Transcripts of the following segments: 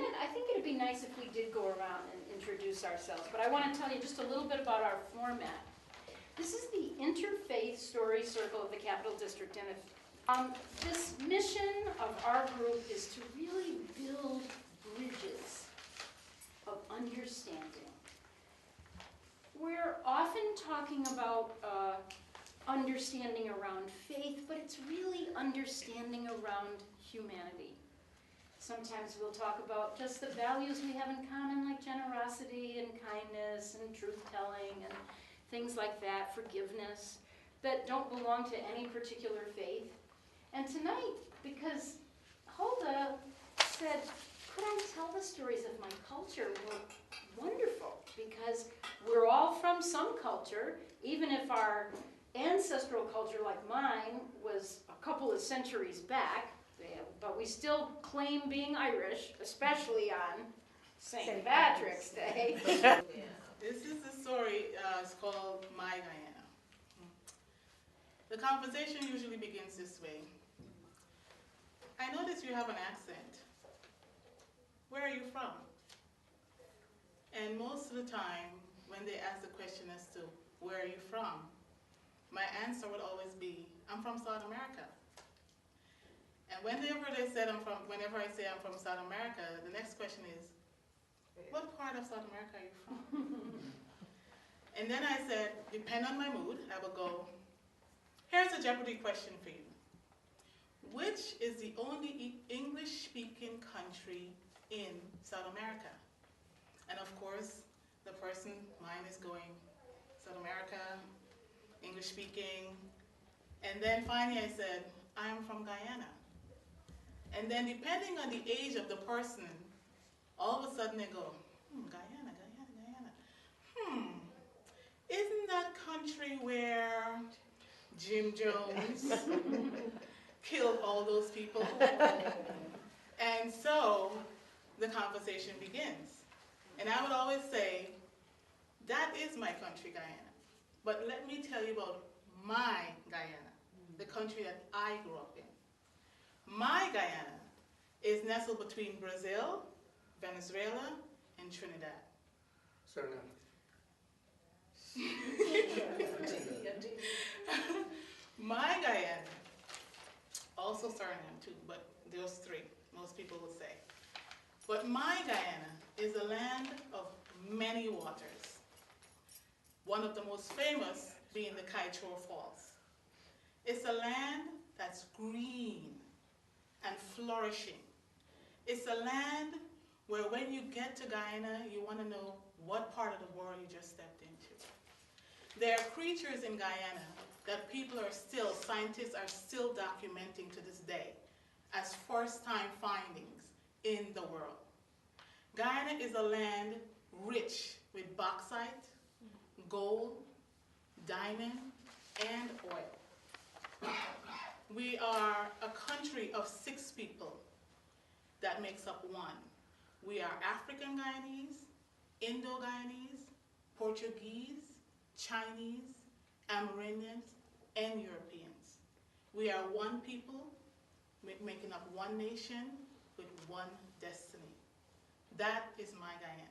minute, I think it'd be nice if we did go around and introduce ourselves, but I want to tell you just a little bit about our format. This is the Interfaith Story Circle of the Capital District, and this mission of our group is to really build bridges of understanding. We're often talking about understanding around faith, but it's really understanding around humanity. Sometimes we'll talk about just the values we have in common, like generosity and kindness and truth-telling and things like that, forgiveness, that don't belong to any particular faith. And tonight, because Huldah said, could I tell the stories of my culture? Well, wonderful, because we're all from some culture, even if our ancestral culture, like mine, was a couple of centuries back, but we still claim being Irish, especially on St. Patrick's Day. This is the story, it's called My Guyana. The conversation usually begins this way. I notice you have an accent. Where are you from? And most of the time, when they ask the question as to where are you from, my answer would always be, I'm from South America. And whenever I say I'm from South America, the next question is, what part of South America are you from? And then I said, depending on my mood, I would go, here's a Jeopardy question for you. Which is the only English-speaking country in South America? And of course, the person, mine is going, South America, English-speaking. And then finally I said, I'm from Guyana. And then depending on the age of the person, all of a sudden they go, Guyana, Guyana, Guyana. Isn't that country where Jim Jones killed all those people? And so the conversation begins. And I would always say, that is my country, Guyana. But let me tell you about my Guyana, the country that I grew up in. My Guyana is nestled between Brazil, Venezuela, and Trinidad. Suriname. My Guyana, also Suriname too, but those three, most people would say. But my Guyana is a land of many waters. One of the most famous being the Kaieteur Falls. It's a land that's green and flourishing. It's a land where when you get to Guyana, you want to know what part of the world you just stepped into. There are creatures in Guyana that scientists are still documenting to this day as first-time findings in the world. Guyana is a land rich with bauxite, gold, diamond, and oil. We are a country of 6 people that makes up one. We are African Guyanese, Indo-Guyanese, Portuguese, Chinese, Amerindians, and Europeans. We are one people making up one nation with one destiny. That is my Guyana.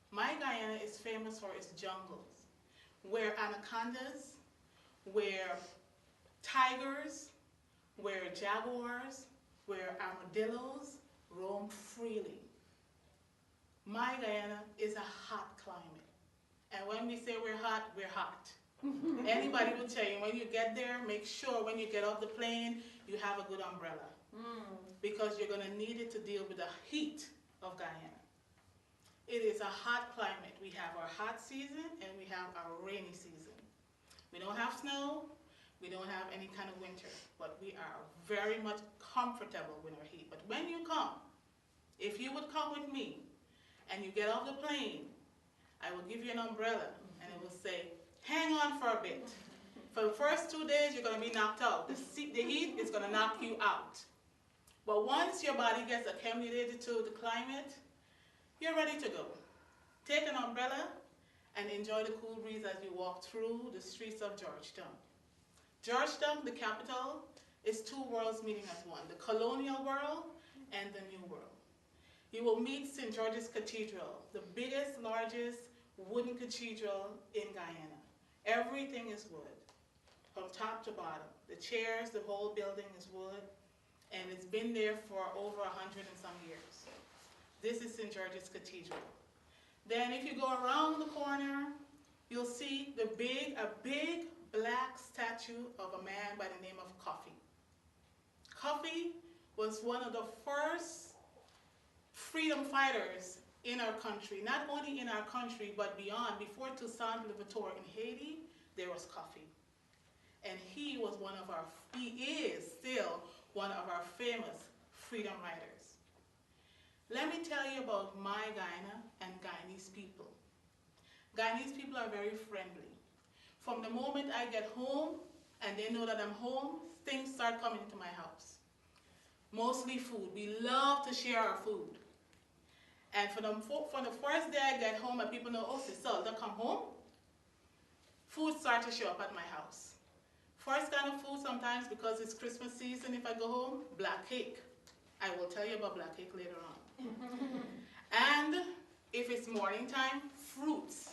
My Guyana is famous for its jungles, where anacondas, where tigers, where jaguars, where armadillos roam freely. My Guyana is a hot climate. And when we say we're hot, we're hot. Anybody will tell you, when you get there, make sure when you get off the plane, you have a good umbrella. Because you're going to need it to deal with the heat of Guyana. It is a hot climate. We have our hot season and we have our rainy season. We don't have snow, we don't have any kind of winter, but we are very much comfortable with our heat. But when you come, if you would come with me and you get off the plane, I will give you an umbrella and it will say, hang on for a bit. For the first 2 days, you're going to be knocked out. The heat is going to knock you out. But once your body gets acclimated to the climate, you're ready to go. Take an umbrella and enjoy the cool breeze as you walk through the streets of Georgetown. Georgetown, the capital, is 2 worlds meeting as one, the colonial world and the new world. you will meet St. George's Cathedral, the biggest, largest wooden cathedral in Guyana. Everything is wood, from top to bottom. The chairs, the whole building is wood, and it's been there for over 100 and some years. This is St. George's Cathedral. Then if you go around the corner, you'll see a big black statue of a man by the name of Coffee. Coffee was one of the first freedom fighters in our country, not only in our country, but beyond. Before Toussaint Louverture in Haiti, there was Coffee. And he is still one of our famous freedom riders. Let me tell you about my Guyana and Guyanese people. Guyanese people are very friendly. From the moment I get home and they know that I'm home, things start coming to my house. Mostly food. We love to share our food. And for the first day I get home and people know, oh, Sister Huldah come home, food starts to show up at my house. First kind of food sometimes, because it's Christmas season, if I go home, black cake. I will tell you about black cake later on. And if it's morning time, fruits.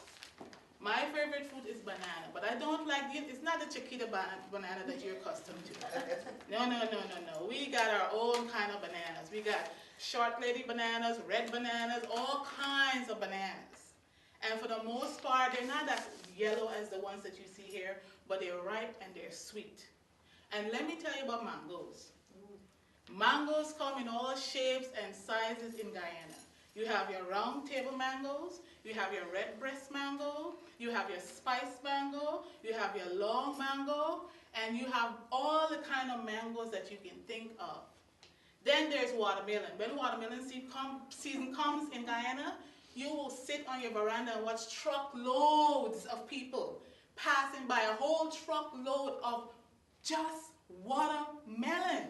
My favorite fruit is banana, but I don't like it's not the Chiquita banana that you're accustomed to. No. We got our own kind of bananas. We got short lady bananas, red bananas, all kinds of bananas. And for the most part, they're not as yellow as the ones that you see here, but they're ripe and they're sweet. And let me tell you about mangoes. Mangoes come in all shapes and sizes in Guyana. You have your round table mangoes, you have your red breast mango, you have your spice mango, you have your long mango, and you have all the kind of mangoes that you can think of. Then there's watermelon. When watermelon season comes in Guyana, you will sit on your veranda and watch truckloads of people passing by, a whole truckload of just watermelon.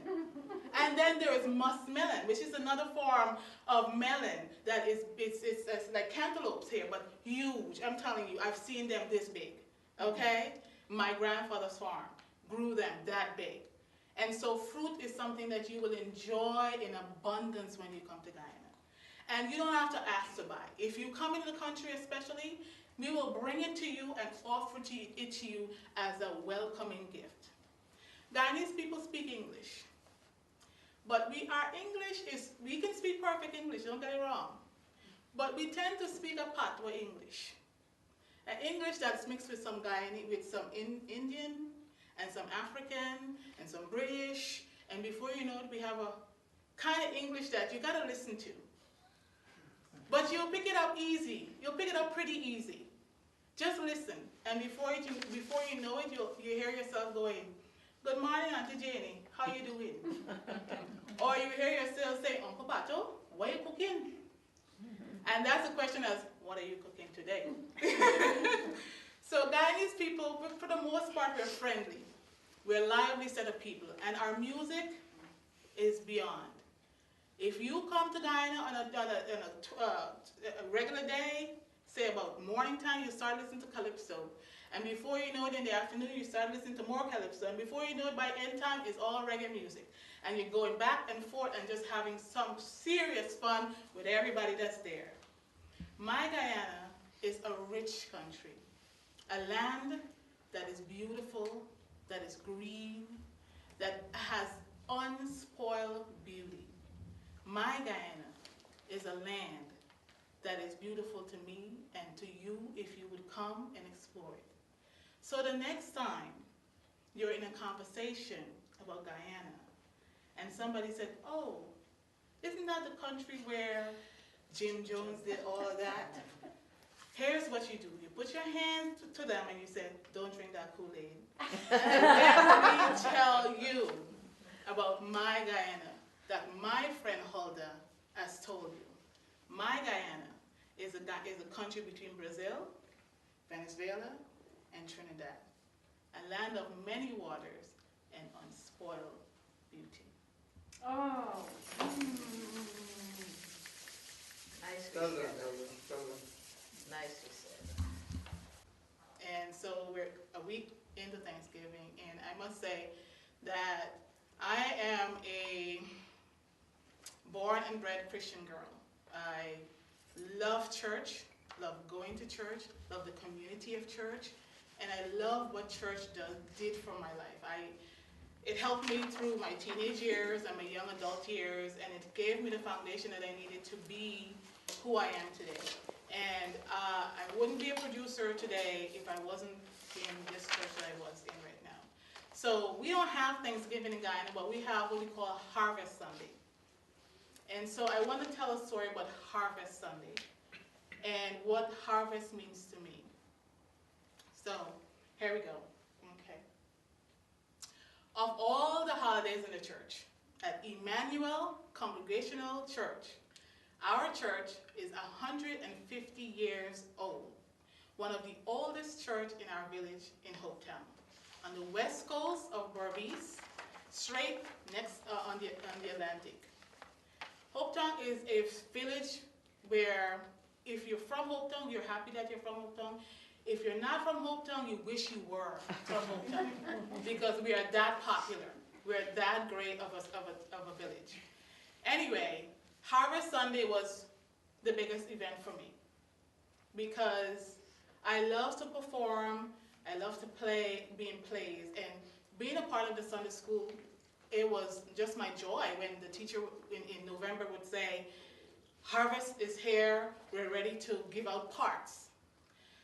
And then there is muskmelon, which is another form of melon that it's like cantaloupes here, but huge. I'm telling you, I've seen them this big, okay? My grandfather's farm grew them that big. And so fruit is something that you will enjoy in abundance when you come to Guyana. And you don't have to ask to buy. If you come into the country especially, we will bring it to you and offer it to you as a welcoming gift. Guyanese people speak English. But we can speak perfect English, don't get it wrong. But we tend to speak a patois English. An English that's mixed with some Guyanese, with some Indian, and some African, and some British, and before you know it, we have a kind of English that you gotta listen to. But you'll pick it up easy. You'll pick it up pretty easy. Just listen, and before you know it, you hear yourself going, "Good morning, Auntie Janie, how you doing?" Or you hear yourself say, "Uncle Pato, what are you cooking?" And that's the question as, what are you cooking today? So Guyanese people, for the most part, we're friendly. We're a lively set of people, and our music is beyond. If you come to Guyana on a regular day, say about morning time, you start listening to calypso. And before you know it, in the afternoon, you start listening to more calypso. And before you know it, by end time, it's all reggae music. And you're going back and forth and just having some serious fun with everybody that's there. My Guyana is a rich country. A land that is beautiful, that is green, that has unspoiled beauty. My Guyana is a land that is beautiful to me and to you if you would come and explore it. So the next time you're in a conversation about Guyana and somebody said, "Oh, isn't that the country where Jim Jones did all of that?" Here's what you do. You put your hand to them and you say, "Don't drink that Kool-Aid." And let me tell you about my Guyana that my friend Huldah has told you. My Guyana is a country between Brazil, Venezuela, and Trinidad. A land of many waters and unspoiled beauty. Oh. Nicely said. Nicely said. And so we're a week into Thanksgiving, and I must say that I am a born and bred Christian girl. I love church, love going to church, love the community of church, and I love what church did for my life. It helped me through my teenage years and my young adult years, and it gave me the foundation that I needed to be who I am today. And I wouldn't be a producer today if I wasn't in this church that I was in right now. So we don't have Thanksgiving in Guyana, but we have what we call Harvest Sunday. And so I want to tell a story about Harvest Sunday and what harvest means to me. So here we go. Okay. Of all the holidays in the church, at Emmanuel Congregational Church, our church is 150 years old, one of the oldest church in our village in Hope Town, on the west coast of Berbice, straight next on the Atlantic. Hope Town is a village where if you're from Hope Town, you're happy that you're from Hope Town. If you're not from Hope Town, you wish you were from Hope Town because we are that popular. We're that great of a village. Anyway, Harvest Sunday was the biggest event for me because I love to perform, I love to be in plays, and being a part of the Sunday school, it was just my joy when the teacher in November would say, harvest is here, we're ready to give out parts.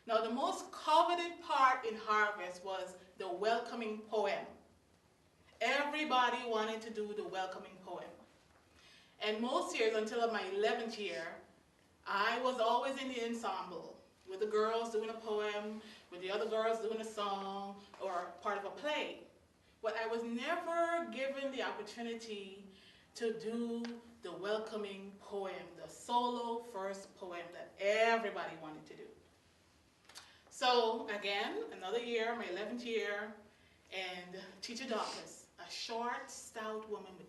Now the most coveted part in harvest was the welcoming poem. Everybody wanted to do the welcoming poem. And most years, until my 11th year, I was always in the ensemble, with the girls doing a poem, with the other girls doing a song, or part of a play. But I was never given the opportunity to do the welcoming poem, the solo first poem that everybody wanted to do. So again, another year, my 11th year, and Teacher Dawkins, a short, stout woman with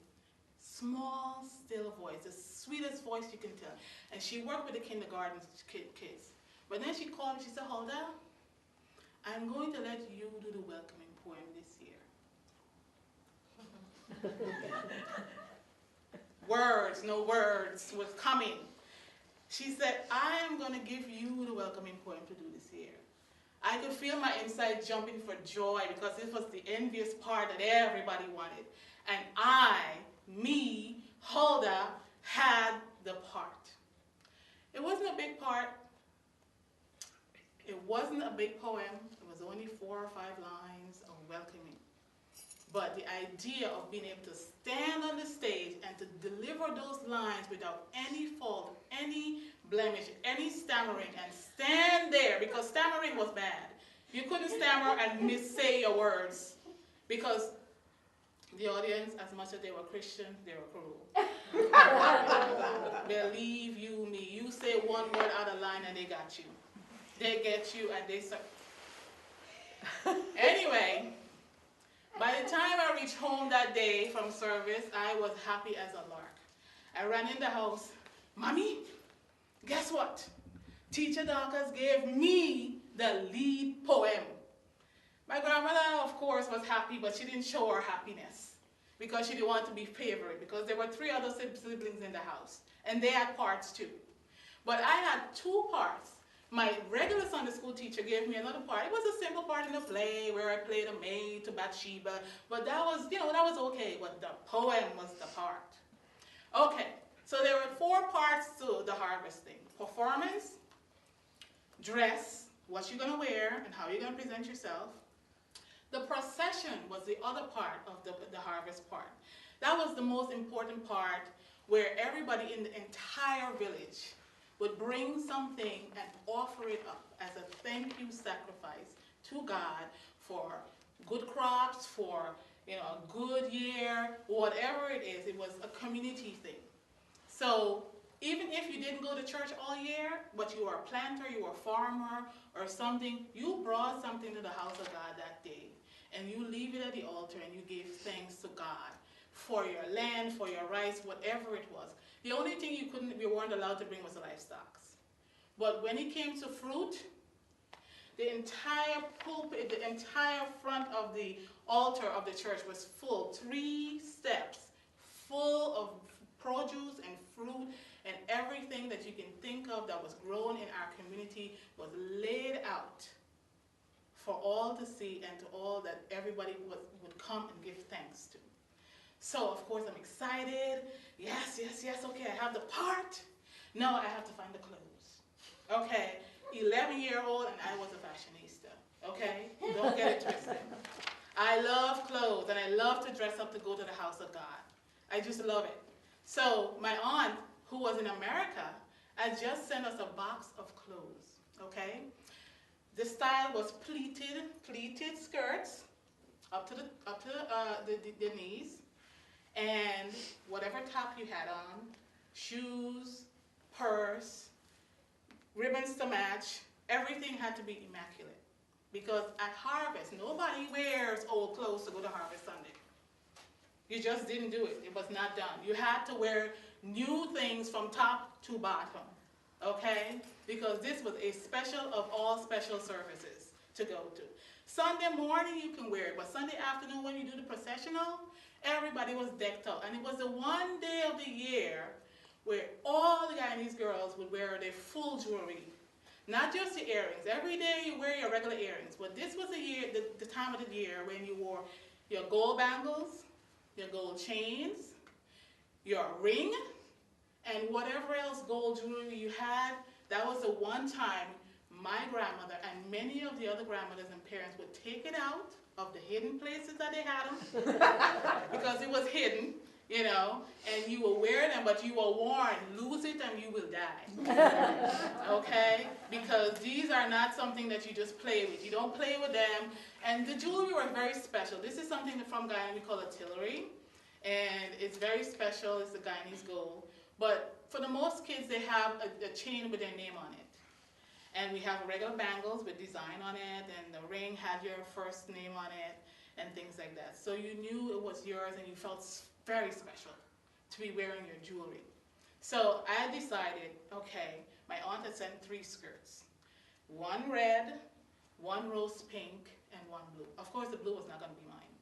small, still voice, the sweetest voice you can tell. And she worked with the kindergarten kids. But then she called me, she said, Huldah, I'm going to let you do the welcoming poem this year. Words, no words was coming. She said, I am going to give you the welcoming poem to do this year. I could feel my inside jumping for joy because this was the envious part that everybody wanted. And me, Huldah, had the part. It wasn't a big part. It wasn't a big poem. It was only 4 or 5 lines of welcoming. But the idea of being able to stand on the stage and to deliver those lines without any fault, any blemish, any stammering, and stand there, because stammering was bad. You couldn't stammer and missay your words, because the audience, as much as they were Christian, they were cruel. Believe you me, you say one word out of line and they got you. They get you and they start. Anyway, by the time I reached home that day from service, I was happy as a lark. I ran in the house, Mommy, guess what? Teacher Dawkins gave me the lead poem. My grandmother, of course, was happy, but she didn't show her happiness because she didn't want to be favorite, because there were 3 other siblings in the house, and they had parts too. But I had 2 parts. My regular Sunday school teacher gave me another part. It was a simple part in a play where I played a maid to Bathsheba, but that was, that was okay, but the poem was the part. Okay, so there were 4 parts to the harvesting. Performance, dress, what you're gonna wear, and how you're gonna present yourself. The procession was the other part of the harvest part. That was the most important part, where everybody in the entire village would bring something and offer it up as a thank you sacrifice to God for good crops, for a good year, whatever it is. It was a community thing. So even if you didn't go to church all year, but you were a planter, you were a farmer or something, you brought something to the house of God that day. And you leave it at the altar and you gave thanks to God for your land, for your rice, whatever it was. The only thing you weren't allowed to bring was the livestock. But when it came to fruit, the entire pulpit, the entire front of the altar of the church was full, 3 steps, full of produce and fruit and everything that you can think of that was grown in our community was laid out for all to see and to all that everybody would come and give thanks to. So, of course, I'm excited. Yes, okay, I have the part. No, I have to find the clothes. Okay, 11-year-old and I was a fashionista. Okay, don't get it twisted. I love clothes and I love to dress up to go to the house of God. I just love it. So my aunt, who was in America, had just sent us a box of clothes, okay? The style was pleated skirts up to the knees, and whatever top you had on, shoes, purse, ribbons to match, everything had to be immaculate. Because at Harvest, nobody wears old clothes to go to Harvest Sunday. You just didn't do it. It was not done. You had to wear new things from top to bottom, okay? Because this was a special of all special services to go to. Sunday morning you can wear it, but Sunday afternoon when you do the processional, everybody was decked out. And it was the one day of the year where all the Guyanese girls would wear their full jewelry. Not just your earrings. Every day you wear your regular earrings. But this was the time of the year when you wore your gold bangles, your gold chains, your ring, and whatever else gold jewelry you had. That was the one time my grandmother and many of the other grandmothers and parents would take it out of the hidden places that they had them, because it was hidden, you know, and you will wear them, but you will warn, lose it and you will die. Okay? Because these are not something that you just play with. You don't play with them. And the jewelry was very special. This is something from Guyana we call artillery. And it's very special. It's the Guyanese gold. But for the most kids, they have a chain with their name on it. And we have regular bangles with design on it, and the ring had your first name on it, and things like that. So you knew it was yours, and you felt very special to be wearing your jewelry. So I decided, okay, my aunt had sent 3 skirts. 1 red, 1 rose pink, and 1 blue. Of course, the blue was not going to be mine.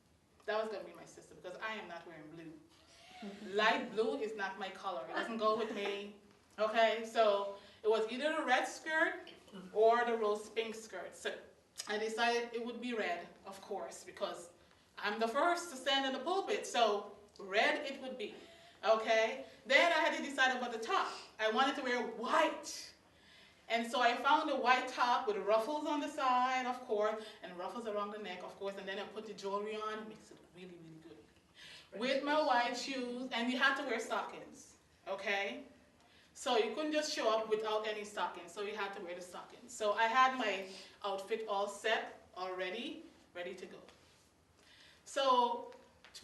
That was going to be my sister, because I am not wearing blue. Light blue is not my color. It doesn't go with me. Okay, so it was either the red skirt or the rose pink skirt. So I decided it would be red, of course, because I'm the first to stand in the pulpit, so red it would be. Okay, then I had to decide about the top. I wanted to wear white. And so I found a white top with ruffles on the side, of course, and ruffles around the neck, of course, and then I put the jewelry on. It makes it really, really good. With my white shoes, and you had to wear stockings, okay? So you couldn't just show up without any stockings, so you had to wear the stockings. So I had my outfit all set, already, ready to go. So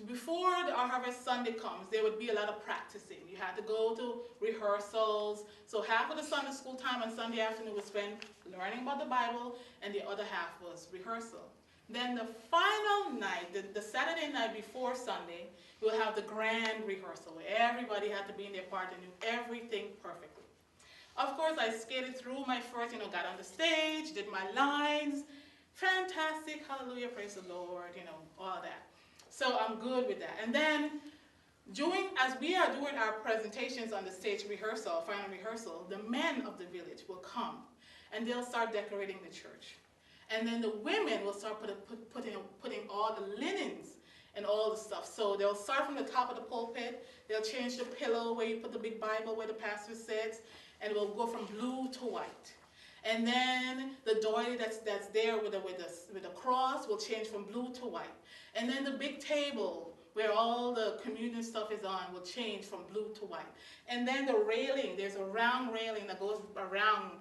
before our Harvest Sunday comes, there would be a lot of practicing. You had to go to rehearsals. So half of the Sunday school time on Sunday afternoon was spent learning about the Bible, and the other half was rehearsal. Then the final night, the Saturday night before Sunday, we'll have the grand rehearsal where everybody had to be in their part and knew everything perfectly. Of course, I skated through my first, got on the stage, did my lines. Fantastic, hallelujah, praise the Lord, all that. So I'm good with that. And then, as we are doing our presentations on the stage rehearsal, final rehearsal, the men of the village will come and they'll start decorating the church. And then the women will start putting all the linens and all the stuff. So they'll start from the top of the pulpit, they'll change the pillow where you put the big Bible where the pastor sits, and it will go from blue to white. And then the doily that's there with a cross will change from blue to white. And then the big table where all the communion stuff is on will change from blue to white. And then the railing, there's a round railing that goes around,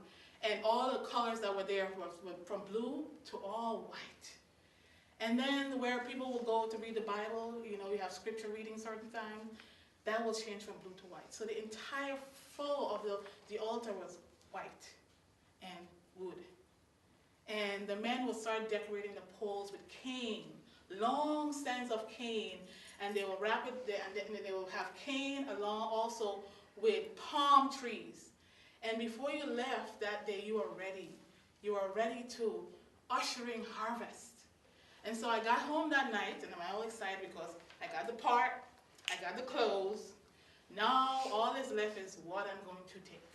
and all the colors that were there were from blue to all white. And then where people will go to read the Bible, you have scripture reading certain times, that will change from blue to white. So the entire floor of the altar was white and wood. And the men will start decorating the poles with cane, long stands of cane, and they will wrap it there, and then they will have cane along also with palm trees. And before you left that day, you are ready. You are ready to usher in harvest. And so I got home that night, and I'm all excited because I got the part, I got the clothes, Now all that's left is what I'm going to take.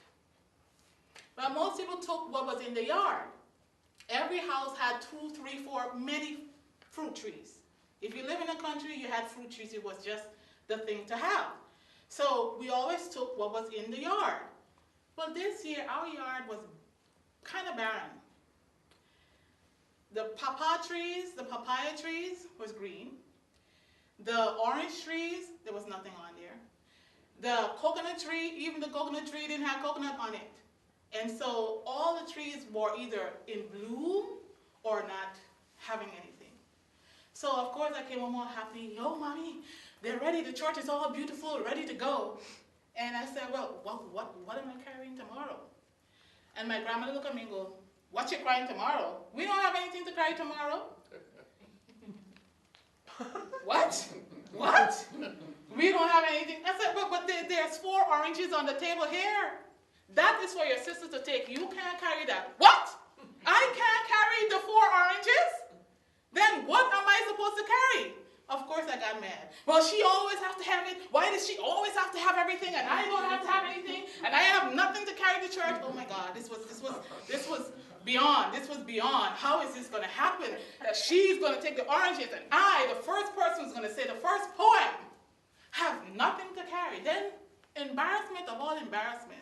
But most people took what was in the yard. Every house had 2, 3, 4, many fruit trees. If you live in a country, you had fruit trees. It was just the thing to have. So we always took what was in the yard. Well, this year, our yard was kind of barren. The papaya trees was green. The orange trees, there was nothing on there. The coconut tree, even the coconut tree didn't have coconut on it. And so all the trees were either in bloom or not having anything. So of course I came home all happy. Oh, Mommy, they're ready. The church is all beautiful, ready to go. And I said, well, what am I carrying tomorrow? And my grandmother looked at me and go, what you crying tomorrow? We don't have anything to carry tomorrow. What? What? We don't have anything. I said, but there's 4 oranges on the table here. That is for your sister to take. You can't carry that. What? I can't carry the 4 oranges? Then what am I supposed to carry? Of course I got mad. Well, she always has to have it. Why does she always have to have everything and I don't have to have anything and I have nothing to carry to church? Oh my God, this was beyond. This was beyond. How is this going to happen? That she's going to take the oranges and I, the first person who's going to say the first poem, have nothing to carry. Then embarrassment of all embarrassment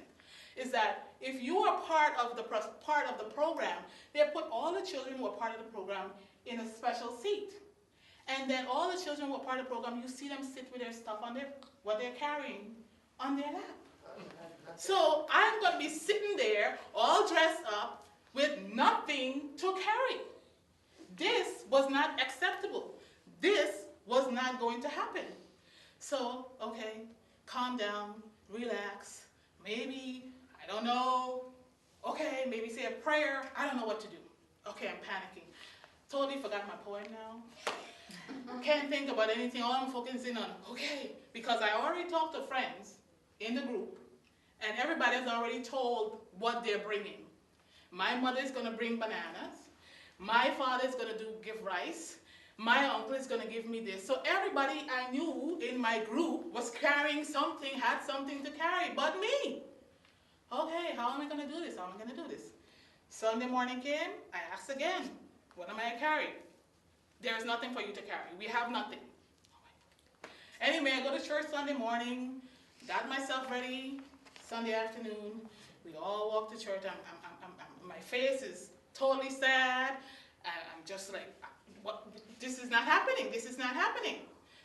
is that if you are part of the program, they put all the children who are part of the program in a special seat. And then all the children who are part of the program, you see them sit with their stuff on what they're carrying on their lap. So I'm going to be sitting there all dressed up with nothing to carry. This was not acceptable. This was not going to happen. So, okay, calm down, relax, maybe, I don't know, okay, maybe say a prayer, I don't know what to do. Okay, I'm panicking. Totally forgot my poem now. Can't think about anything, all I'm focusing on, okay, because I already talked to friends in the group, and everybody has already told what they're bringing. My mother is going to bring bananas. My father is going to give rice. My uncle is going to give me this. So everybody I knew in my group was carrying something, had something to carry, but me. Okay, how am I going to do this? How am I going to do this? Sunday morning came, I asked again, what am I carrying? There's nothing for you to carry. We have nothing. Anyway, I go to church Sunday morning, got myself ready, Sunday afternoon. We all walk to church. My face is totally sad. I'm just like, what? This is not happening. This is not happening.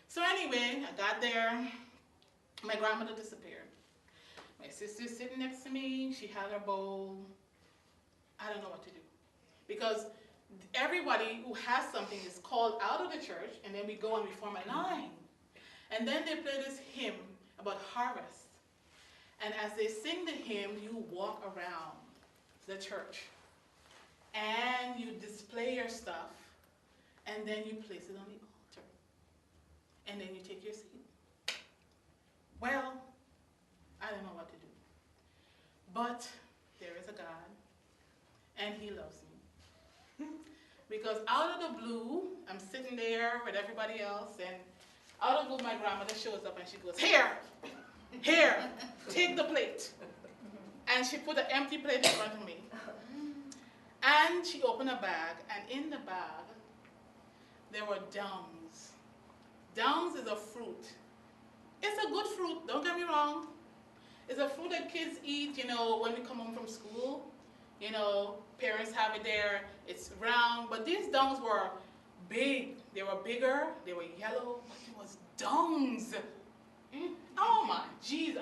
So anyway, I got there. My grandmother disappeared. My sister's sitting next to me. She had her bowl. I don't know what to do. Because everybody who has something is called out of the church, and then we go and we form a line. And then they play this hymn about harvest. And as they sing the hymn, you walk around the church. And you display your stuff. And then you place it on the altar. And then you take your seat. Well, I don't know what to do. But there is a God. And He loves me. Because out of the blue, I'm sitting there with everybody else. And out of the blue, my grandmother shows up and she goes, here, take the plate. And she put an empty plate in front of me. And she opened a bag, and in the bag, there were dungs. Dungs is a fruit. It's a good fruit, don't get me wrong. It's a fruit that kids eat, when we come home from school. Parents have it there, it's round, but these dungs were big. They were bigger, they were yellow, but it was dungs. Oh my jeez,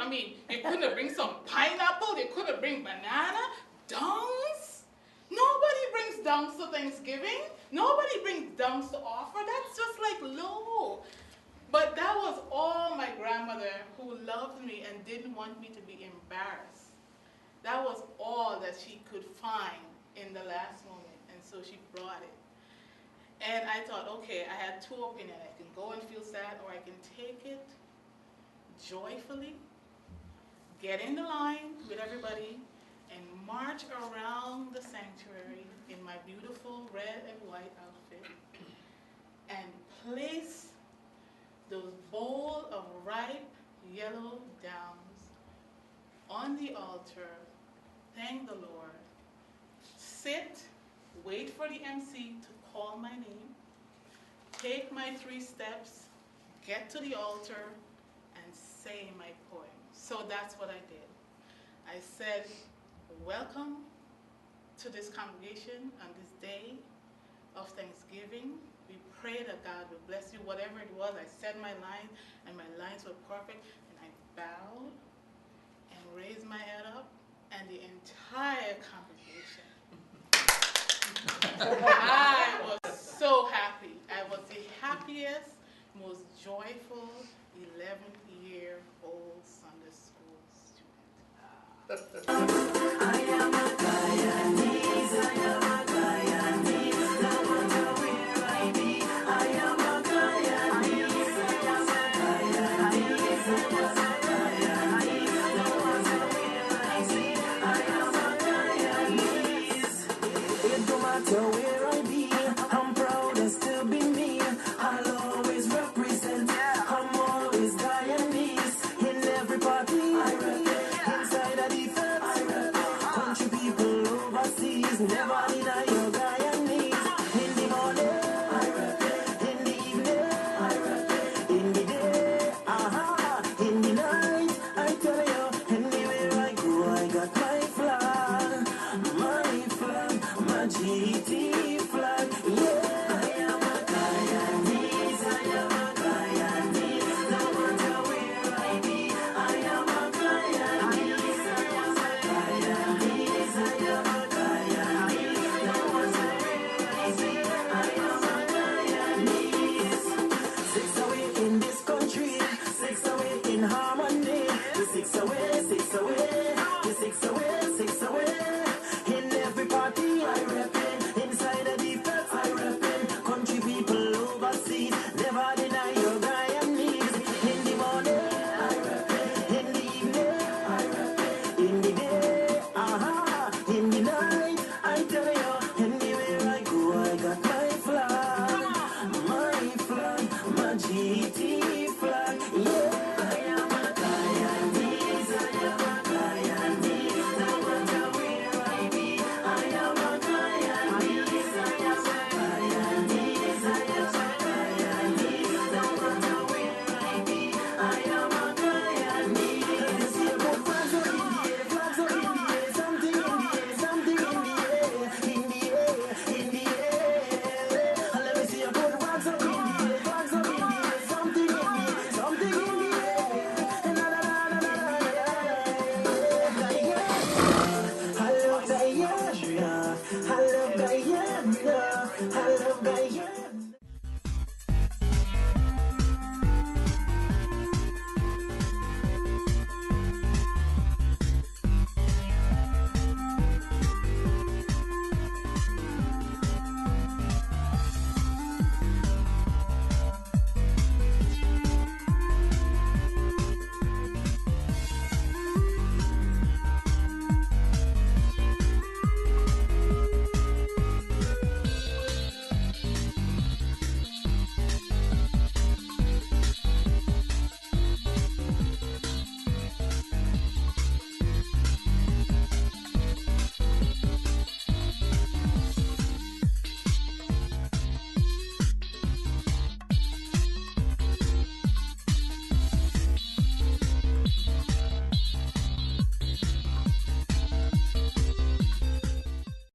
they couldn't bring some pineapple, they couldn't bring banana, dungs? Nobody brings dungs to Thanksgiving. Nobody brings dungs to offer. That's just like low. But that was all my grandmother, who loved me and didn't want me to be embarrassed. That was all that she could find in the last moment, and so she brought it. And I thought, okay, I had 2 opinions. I can go and feel sad, or I can take it joyfully, get in the line with everybody, and march around the sanctuary in my beautiful red and white outfit and place those bowl of ripe yellow downs on the altar, thank the Lord, sit, wait for the MC to call my name, take my 3 steps, get to the altar, and say my poem. So that's what I did. I said, welcome to this congregation on this day of Thanksgiving. We pray that God will bless you, whatever it was. I said my lines, and my lines were perfect, and I bowed and raised my head up, and the entire congregation, I was so happy. I was the happiest, most joyful 11-year-old Sunday school student. I am a Guyanese, I am a Guyanese, no matter where I be. I am a Guyanese, I am a Guyanese, I am a Guyanese, no matter where I be. I am a Guyanese. It don't matter where I be, I'm proud to still be me. I'll always represent, I'm always Guyanese. In every party I represent, inside of the fence I represent, country people overseas, never deny your Guyanese. In the morning I represent, in the evening I represent, in the day, in the night, I tell you, anywhere I go I got my flag, my GT flag, yeah. I am a Guyanese, I am a Guyanese, no matter where I be. I am a Guyanese, I am a Guyanese, I am a Guyanese, no matter where I be. I am a Guyanese. 6 away in this country, 6 away in harmony, the 6 away, 6 away, the 6 away, 6 away. In every party I represent, inside the defense I represent, country people overseas, never deny your Guyanese. In the morning I represent, in the evening I represent, in the day, in the night, I tell you, anywhere I go I got my flag, my GT flag, yeah. I am a Guyanese, I am a Guyanese, no matter where I be. I am a Guyanese, I am a Guyanese, I am a Guyanese, no matter where I be. I am a Guyanese. Let me see a good flags up in the air, flags up in the air, something in the air, something in the air, in the air, in the air. Let me see a good flags up in the air, flags up in the air, something in the air, something in the air. La la la la la la la. I love Guyana, I